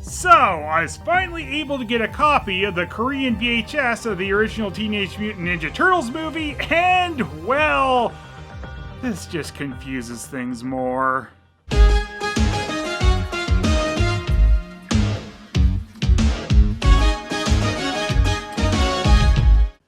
So, I was finally able to get a copy of the Korean VHS of the original Teenage Mutant Ninja Turtles movie, and, well, this just confuses things more.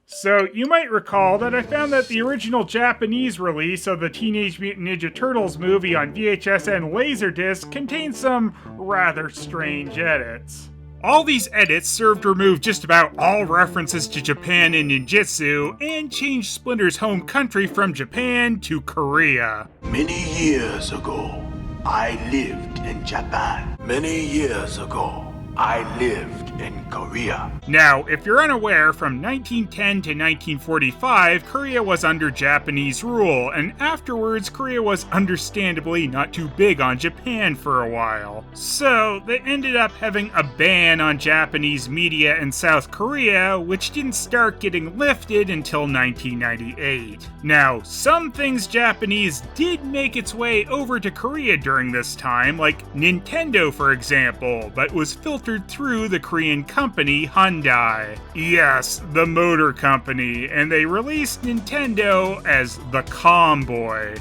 So, you might recall that I found that the original Japanese release of the Teenage Mutant Ninja Turtles movie on VHS and Laserdisc contained some rather strange edits. All these edits served to remove just about all references to Japan and ninjutsu, and changed Splinter's home country from Japan to Korea. Many years ago, I lived in Japan. Many years ago, I lived in Korea. Now, if you're unaware, from 1910 to 1945, Korea was under Japanese rule, and afterwards, Korea was understandably not too big on Japan for a while. So, they ended up having a ban on Japanese media in South Korea, which didn't start getting lifted until 1998. Now, some things Japanese did make its way over to Korea during this time, like Nintendo for example, but was filtered through the Korean company Hyundai. Yes, the motor company, and they released Nintendo as the Comboy.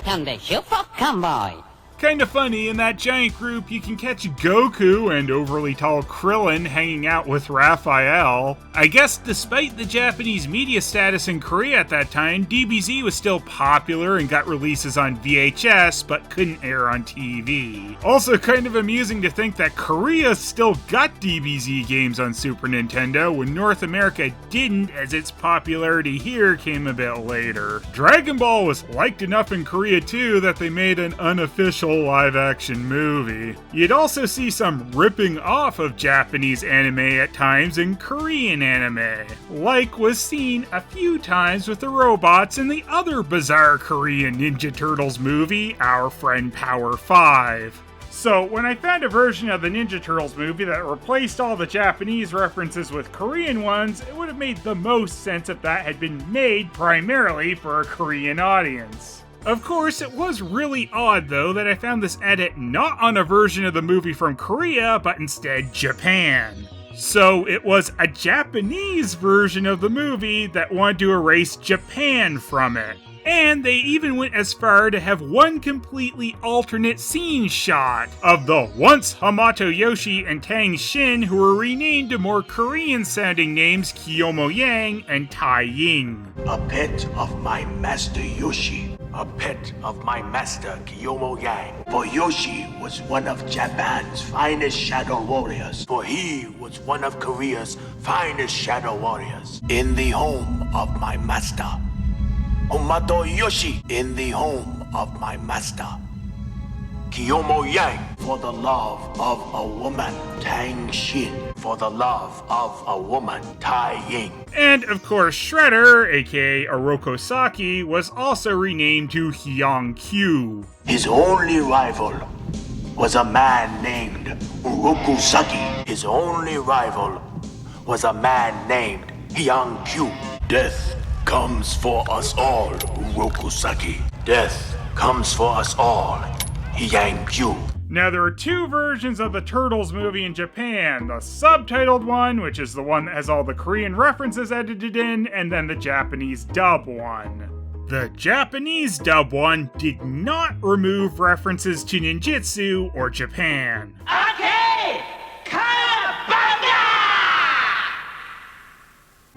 Hyundai Super Comboy. Kinda funny, in that giant group you can catch Goku and overly tall Krillin hanging out with Raphael. I guess despite the Japanese media status in Korea at that time, DBZ was still popular and got releases on VHS, but couldn't air on TV. Also kind of amusing to think that Korea still got DBZ games on Super Nintendo when North America didn't, as its popularity here came a bit later. Dragon Ball was liked enough in Korea too that they made an unofficial live-action movie. You'd also see some ripping off of Japanese anime at times in Korean anime, like was seen a few times with the robots in the other bizarre Korean Ninja Turtles movie, Our Friend Power 5. So, when I found a version of the Ninja Turtles movie that replaced all the Japanese references with Korean ones, it would have made the most sense if that had been made primarily for a Korean audience. Of course, it was really odd though that I found this edit not on a version of the movie from Korea, but instead Japan. So it was a Japanese version of the movie that wanted to erase Japan from it. And they even went as far to have one completely alternate scene shot of the once Hamato Yoshi and Tang Shin, who were renamed to more Korean-sounding names Kiyomo Yang and Tai Ying. A pet of my master Yoshi. A pet of my master Kiyomo Yang. For Yoshi was one of Japan's finest shadow warriors. For he was one of Korea's finest shadow warriors. In the home of my master. Hamato Yoshi, in the home of my master. Kiyomo Yang, for the love of a woman. Tang Shin, for the love of a woman. Tai Ying. And of course, Shredder, aka Oroko Saki, was also renamed to Hyang Q. His only rival was a man named Uroku Saki. His only rival was a man named Hyang Q. Death comes for us all, Uroku Saki. Death comes for us all, Hyang Q. Now, there are two versions of the Turtles movie in Japan. The subtitled one, which is the one that has all the Korean references edited in, and then the Japanese dub one. The Japanese dub one did not remove references to ninjutsu or Japan. Okay! Kawabanga!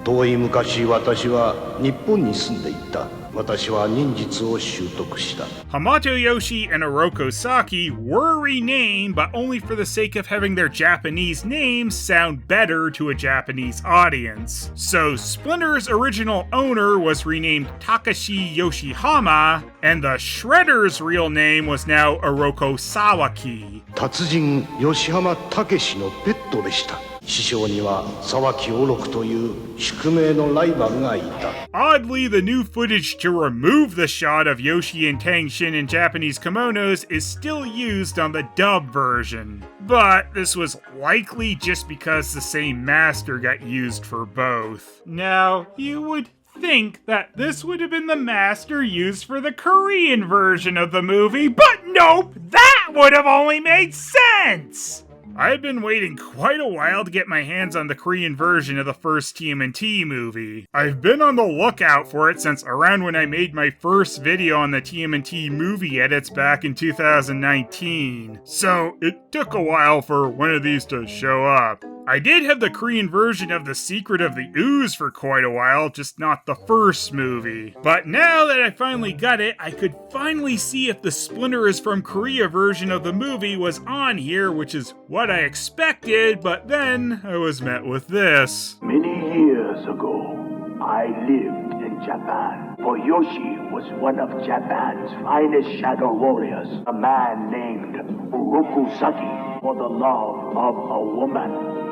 遠い昔、私は日本に住んでいた。私は忍術を習得した。 Hamato Yoshi and Oroko Saki were renamed, but only for the sake of having their Japanese names sound better to a Japanese audience. So Splinter's original owner was renamed Takashi Yoshihama, and the Shredder's real name was now Oroko Sawaki. 達人吉浜武史のペットでした。師匠には沢木おろくという宿命のライバルがいた。 Oddly, the new footage to remove the shot of Yoshi and Tang Shin in Japanese kimonos is still used on the dub version. But this was likely just because the same master got used for both. Now, you would think that this would have been the master used for the Korean version of the movie, but nope, that would have only made sense! I've been waiting quite a while to get my hands on the Korean version of the first TMNT movie. I've been on the lookout for it since around when I made my first video on the TMNT movie edits back in 2019. So it took a while for one of these to show up. I did have the Korean version of The Secret of the Ooze for quite a while, just not the first movie. But now that I finally got it, I could finally see if the Splinter is from Korea version of the movie was on here, which is what I expected, but then I was met with this. Many years ago, I lived in Japan. For Yoshi was one of Japan's finest shadow warriors, a man named Uroku Saki, for the love of a woman.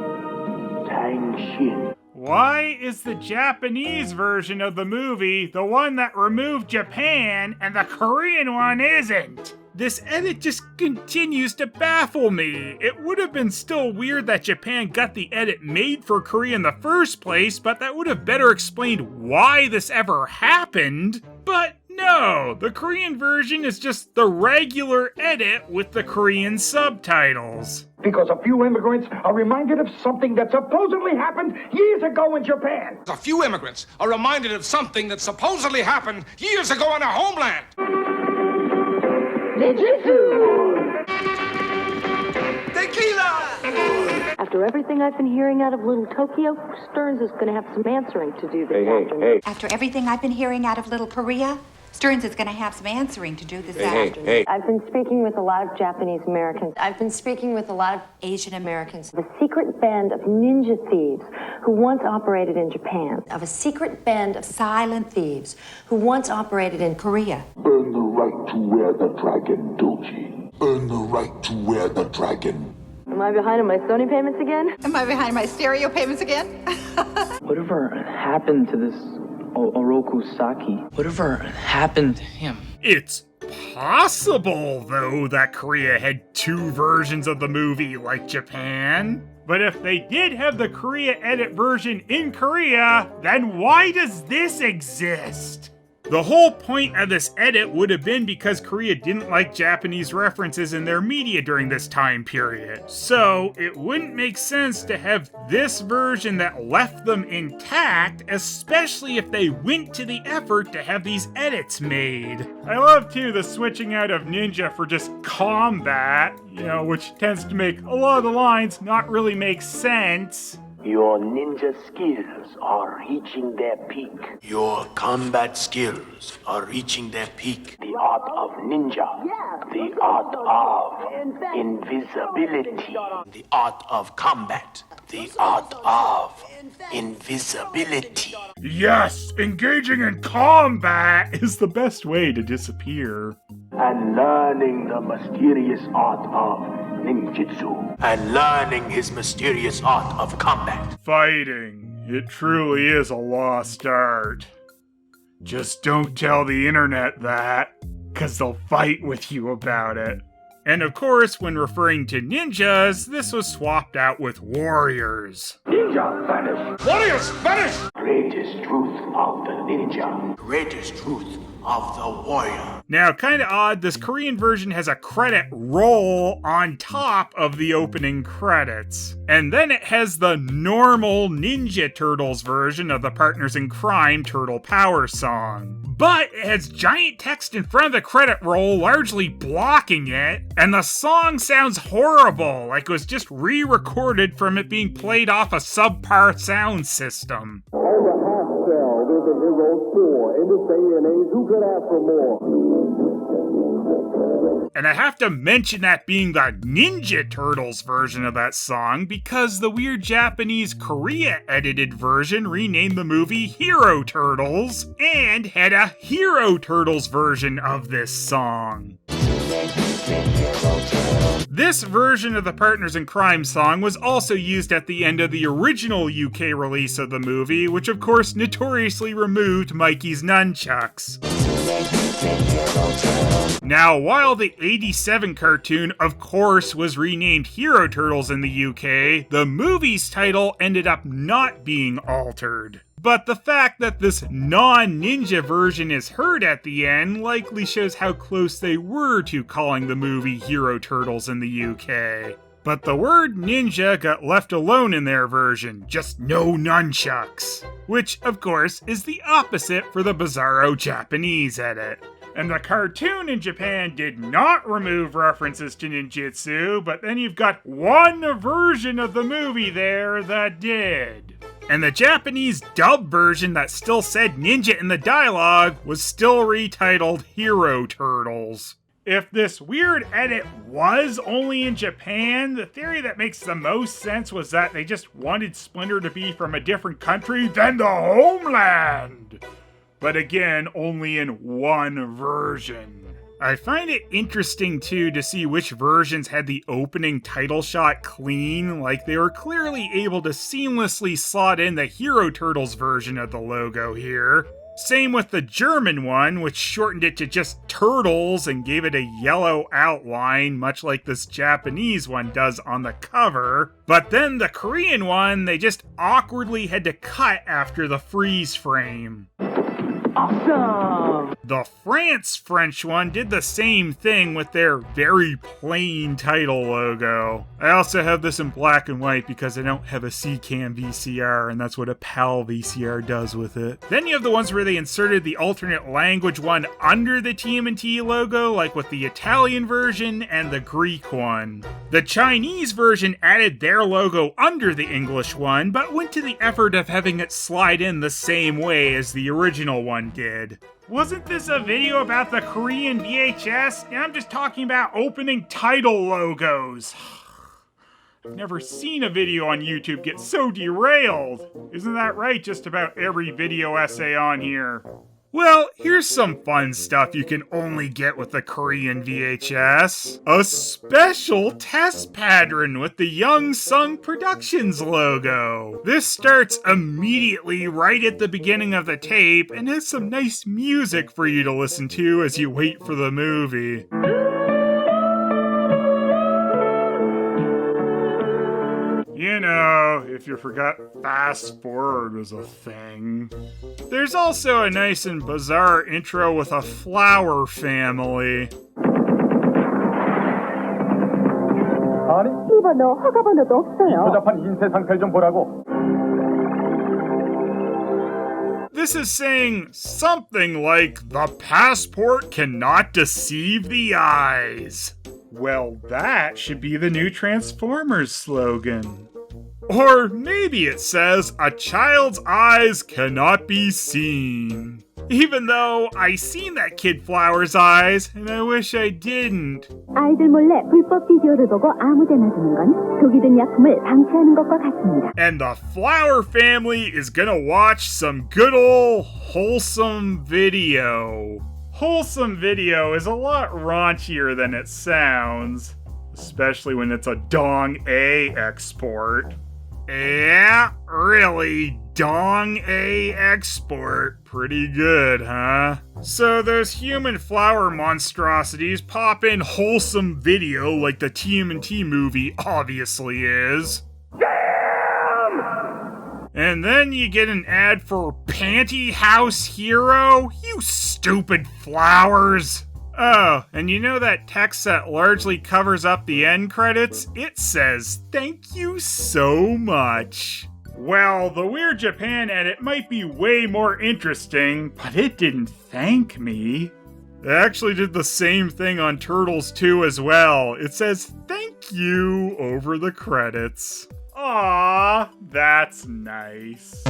Tang Shin. Why is the Japanese version of the movie the one that removed Japan and the Korean one isn't? This edit just continues to baffle me. It would have been still weird that Japan got the edit made for Korea in the first place, but that would have better explained why this ever happened. But no, the Korean version is just the regular edit with the Korean subtitles. Because a few immigrants are reminded of something that supposedly happened years ago in Japan. A few immigrants are reminded of something that supposedly happened years ago in our homeland. Tequila! After everything I've been hearing out of Little Tokyo, Stearns is going to have some answering to do this afternoon. After everything I've been hearing out of Little Korea, Stearns is going to have some answering to do this afternoon. I've been speaking with a lot of Japanese Americans. I've been speaking with a lot of Asian Americans. a secret band of ninja thieves who once operated in Japan. Of a secret band of silent thieves who once operated in Korea. Earn the right to wear the dragon, Doji. Earn the right to wear the dragon. Am I behind on my Sony payments again? Am I behind my stereo payments again? Whatever happened to this Oroku Saki? Whatever happened to him? It's possible, though, that Korea had two versions of the movie like Japan. But if they did have the Korea edit version in Korea, then why does this exist? The whole point of this edit would have been because Korea didn't like Japanese references in their media during this time period. So it wouldn't make sense to have this version that left them intact, especially if they went to the effort to have these edits made. I love too the switching out of ninja for just combat, which tends to make a lot of the lines not really make sense. Your ninja skills are reaching their peak. Your combat skills are reaching their peak. The art of ninja. The art of invisibility. The art of combat. The art of invisibility. Yes, engaging in combat is the best way to disappear. And learning the mysterious art of ninjutsu. And learning his mysterious art of combat. Fighting. It truly is a lost art. Just don't tell the internet that, 'cause they'll fight with you about it. And of course, when referring to ninjas, this was swapped out with warriors. Ninja vanish. Warriors, vanish! Greatest truth of the ninja. Greatest truth of the warrior. Now, kinda odd, this Korean version has a credit roll on top of the opening credits. And then it has the normal Ninja Turtles version of the Partners in Crime Turtle Power song. But it has giant text in front of the credit roll, largely blocking it, and the song sounds horrible, like it was just re-recorded from it being played off a subpar sound system. And I have to mention that being the Ninja Turtles version of that song because the weird Japanese Korea edited version renamed the movie Hero Turtles and had a Hero Turtles version of this song. This version of the Partners in Crime song was also used at the end of the original UK release of the movie, which of course notoriously removed Mikey's nunchucks. Now, while the 87 cartoon, of course, was renamed Hero Turtles in the UK, the movie's title ended up not being altered. But the fact that this non-ninja version is heard at the end likely shows how close they were to calling the movie Hero Turtles in the UK. But the word ninja got left alone in their version, just no nunchucks. Which, of course, is the opposite for the bizarro Japanese edit. And the cartoon in Japan did not remove references to ninjutsu, but then you've got one version of the movie there that did. And the Japanese dub version that still said ninja in the dialogue was still retitled Hero Turtles. If this weird edit was only in Japan, the theory that makes the most sense was that they just wanted Splinter to be from a different country than the homeland. But again, only in one version. I find it interesting too to see which versions had the opening title shot clean, like they were clearly able to seamlessly slot in the Hero Turtles version of the logo here. Same with the German one, which shortened it to just Turtles and gave it a yellow outline, much like this Japanese one does on the cover. But then the Korean one, they just awkwardly had to cut after the freeze frame. Awesome! The French one did the same thing with their very plain title logo. I also have this in black and white because I don't have a C-Cam VCR, and that's what a PAL VCR does with it. Then you have the ones where they inserted the alternate language one under the TMNT logo, like with the Italian version and the Greek one. The Chinese version added their logo under the English one, but went to the effort of having it slide in the same way as the original one did. Wasn't this a video about the Korean VHS? I'm just talking about opening title logos. I've never seen a video on YouTube get so derailed. Isn't that right? Just about every video essay on here. Well, here's some fun stuff you can only get with the Korean VHS. A special test pattern with the Young Sung Productions logo. This starts immediately right at the beginning of the tape and has some nice music for you to listen to as you wait for the movie. You know, if you forgot fast forward was a thing. There's also a nice and bizarre intro with a flower family. This is saying something like, the passport cannot deceive the eyes. Well, that should be the new Transformers slogan. Or maybe it says, a child's eyes cannot be seen. Even though I seen that kid Flower's eyes, and I wish I didn't. 아이들 몰래 불법 비디오를 보고 아무데나 두는 건 독이 든 약품을 방치하는 것과 같습니다. And the Flower family is gonna watch some good ol' wholesome video. Wholesome video is a lot raunchier than it sounds, especially when it's a Dong A export. Yeah, really, Dong A export. Pretty good, huh? So those human flower monstrosities pop in wholesome video like the TMNT movie obviously is. And then you get an ad for Panty House Hero? You stupid flowers! Oh, and you know that text that largely covers up the end credits? It says, thank you so much. Well, the Weird Japan edit might be way more interesting, but it didn't thank me. They actually did the same thing on Turtles 2 as well. It says, thank you over the credits. Aww, that's nice.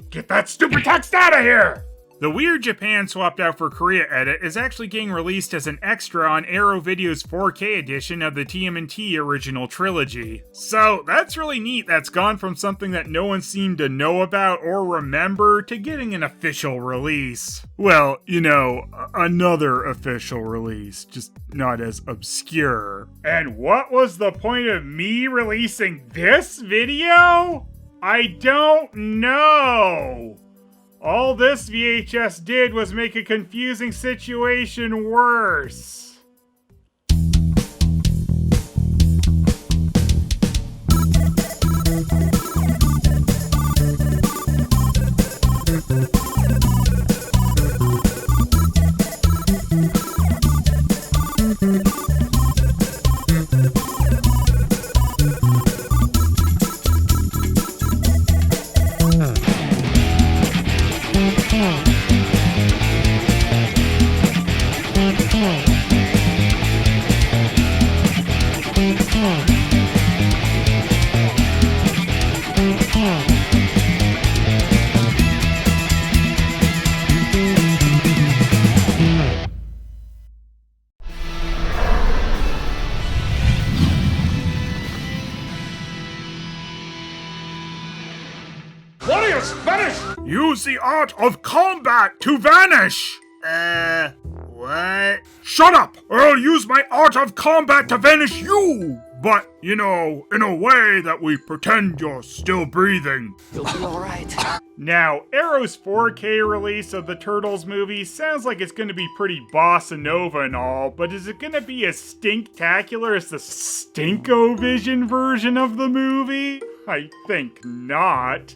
Get that stupid text out of here! The Weird Japan swapped out for Korea edit is actually getting released as an extra on Arrow Video's 4K edition of the TMNT original trilogy. So that's really neat that's gone from something that no one seemed to know about or remember to getting an official release. Well, you know, another official release, just not as obscure. And what was the point of me releasing this video? I don't know! All this VHS did was make a confusing situation worse. Warriors, vanish! Use the art of combat to vanish! What? Shut up, or I'll use my art of combat to vanish you! But, you know, in a way that we pretend you're still breathing. You'll be alright. Now, Arrow's 4K release of the Turtles movie sounds like it's gonna be pretty bossa nova and all, but is it gonna be as stinktacular as the Stinko-Vision version of the movie? I think not.